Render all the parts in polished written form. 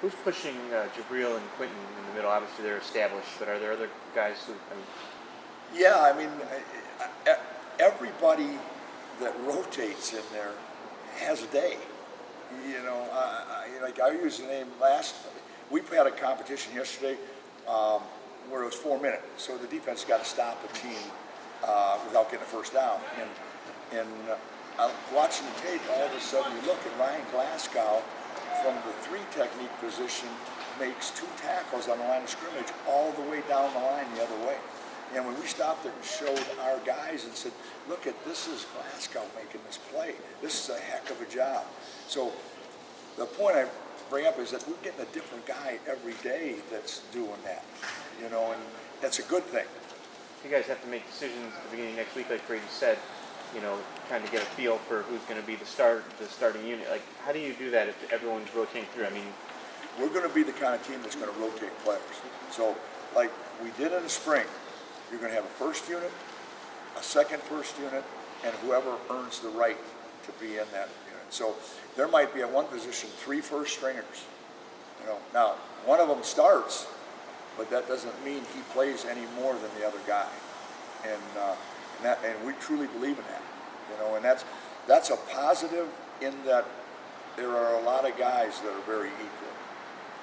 Who's pushing Jabril and Quinton in the middle? Obviously, they're established, but are there other guys who? Yeah, I mean, everybody that rotates in there has a day. Like I used the name we had a competition yesterday where it was 4 minutes, so the defense got to stop a team without getting a first down. And watching the tape, all of a sudden you look at Ryan Glasgow from the 3 technique position makes 2 tackles on the line of scrimmage all the way down the line the other way. And when we stopped there and showed our guys and said, look at this is Glasgow making this play. This is a heck of a job. So the point I bring up is that we're getting a different guy every day that's doing that, and that's a good thing. You guys have to make decisions at the beginning of next week, like Brady said, trying to get a feel for who's going to be the starting unit. Like, how do you do that if everyone's rotating through? I mean, we're going to be the kind of team that's going to rotate players. So, like we did in the spring, you're going to have a first unit, a second first unit, and whoever earns the right to be in that unit. So there might be at one position 3 first stringers. Now one of them starts, but that doesn't mean he plays any more than the other guy. And we truly believe in that. And that's a positive in that there are a lot of guys that are very equal.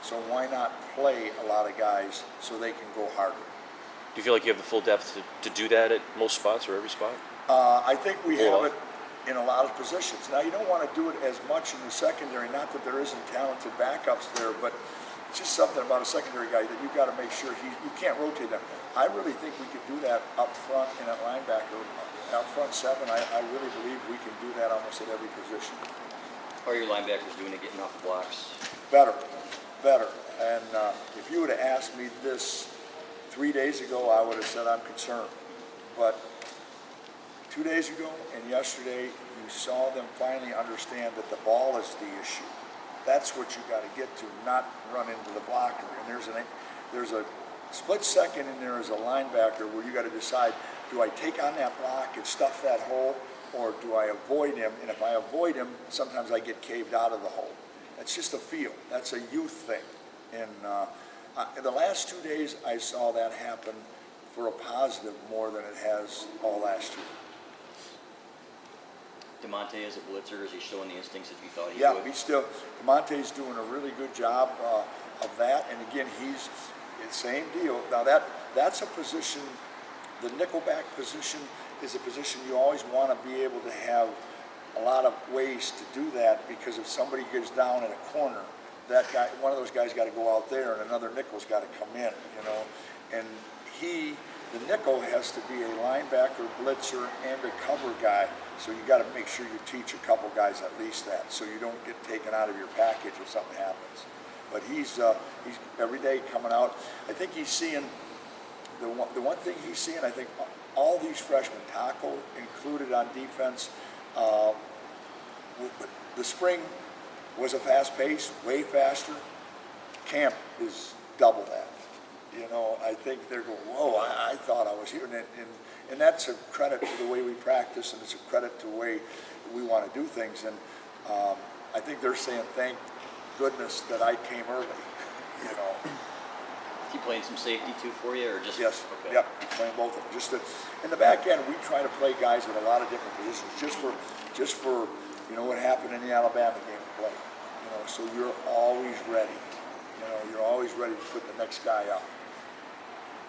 So why not play a lot of guys so they can go harder? Do you feel like you have the full depth to do that at most spots or every spot? I think we have it in a lot of positions. Now, you don't want to do it as much in the secondary, not that there isn't talented backups there, but it's just something about a secondary guy that you've got to make sure you can't rotate them. I really think we could do that up front in at linebacker, out front 7. I really believe we can do that almost at every position. How are your linebackers doing at getting off the blocks? Better. And if you would have asked me this 3 days ago, I would have said I'm concerned. But 2 days ago and yesterday, you saw them finally understand that the ball is the issue. That's what you got to get to, not run into the blocker. And there's a split second in there as a linebacker where you got to decide, do I take on that block and stuff that hole, or do I avoid him? And if I avoid him, sometimes I get caved out of the hole. That's just a feel. That's a youth thing. And in the last 2 days, I saw that happen for a positive more than it has all last year. DeMonte as a blitzer, is he showing the instincts that you thought he would? Yeah, DeMonte's doing a really good job of that. And again, he's the same deal. Now that's a position, the nickelback position is a position you always want to be able to have a lot of ways to do that, because if somebody gets down in a corner, that guy, one of those guys got to go out there and another nickel's got to come in, And the nickel has to be a linebacker, blitzer, and a cover guy. So you got to make sure you teach a couple guys at least that, so you don't get taken out of your package if something happens. But he's every day coming out. I think he's seeing the one thing he's seeing. I think all these freshmen, tackle included on defense. The spring was a fast pace, way faster. Camp is double that. I think they're going, whoa, I thought I was here. And that's a credit to the way we practice, and it's a credit to the way we want to do things. And I think they're saying, thank goodness that I came early, Is he playing some safety too for you, or just? Yes, okay. Yep, he's playing both of them. In the back end, we try to play guys at a lot of different positions, just for what happened in the Alabama game to play. So you're always ready. You're always ready to put the next guy up.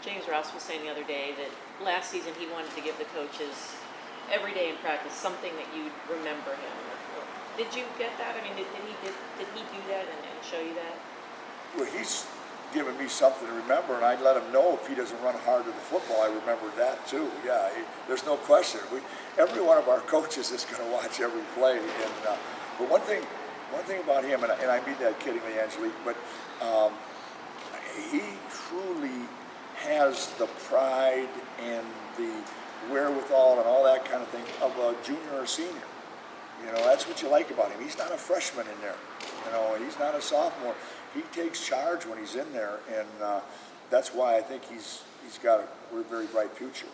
James Ross was saying the other day that last season he wanted to give the coaches every day in practice something that you'd remember him. Did you get that? I mean, did he do that and show you that? Well, he's given me something to remember, and I let him know if he doesn't run hard to the football. I remember that too. Yeah, there's no question. Every one of our coaches is going to watch every play. But one thing about him, and I mean that kiddingly, Angelique, but he truly has the pride and the wherewithal and all that kind of thing of a junior or senior. That's what you like about him. He's not a freshman in there. He's not a sophomore. He takes charge when he's in there, and that's why I think he's got a very bright future.